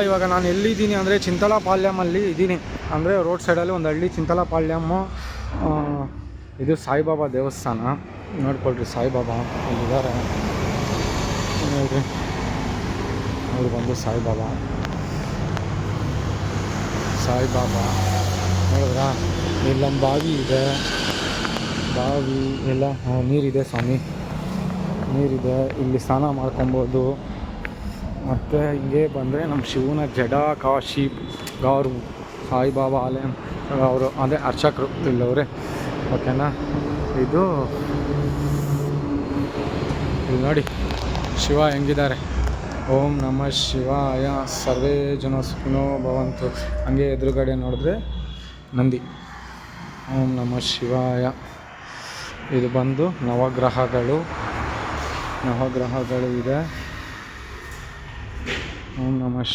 ಇವಾಗ ನಾನು ಎಲ್ಲಿದ್ದೀನಿ ಅಂದರೆ ಚಿಂತಲಪಾಳ್ಯಮಲ್ಲಿ ಇದ್ದೀನಿ. ಅಂದರೆ ರೋಡ್ ಸೈಡಲ್ಲಿ ಒಂದು ಹಳ್ಳಿ ಚಿಂತಲಪಾಳ್ಯಮ್ಮು. ಇದು ಸಾಯಿಬಾಬಾ ದೇವಸ್ಥಾನ ನೋಡ್ಕೊಳ್ರಿ. ಸಾಯಿಬಾಬಾ ಇಲ್ಲಿದ್ದಾರೆ ನೋಡಿರಿ. ಅವ್ರು ಬಂದು ಸಾಯಿಬಾಬಾ ನೋಡಿದ್ರಾ. ಇಲ್ಲೊಂದು ಬಾವಿ ಇದೆ, ಬಾವಿ ಎಲ್ಲ ನೀರಿದೆ ಸ್ವಾಮಿ, ನೀರಿದೆ. ಇಲ್ಲಿ ಸ್ನಾನ ಮಾಡ್ಕೊಬೋದು. ಮತ್ತು ಹಿಂಗೆ ಬಂದರೆ ನಮ್ಮ ಶಿವನ ಜಡಾ ಕಾಶಿ ಗೌರು ಸಾಯಿಬಾಬಾ ಆಲಯ ಅವರು ಅದೇ ಅರ್ಚಕರು ಇಲ್ಲವ್ರೆ, ಓಕೆನಾ. ಇದು ಇಲ್ಲಿ ನೋಡಿ ಶಿವ ಹೆಂಗಿದ್ದಾರೆ. ಓಂ ನಮಃ ಶಿವಾಯ, ಸರ್ವೇ ಜನ ಸುಖಿನೋ ಭವಂತು. ಹಂಗೆ ಎದುರುಗಡೆ ನೋಡಿದ್ರೆ ನಂದಿ. ಓಂ ನಮಃ ಶಿವಾಯ. ಇದು ಬಂದು ನವಗ್ರಹಗಳು ಇದೆ. ಓಂ ನಮಃ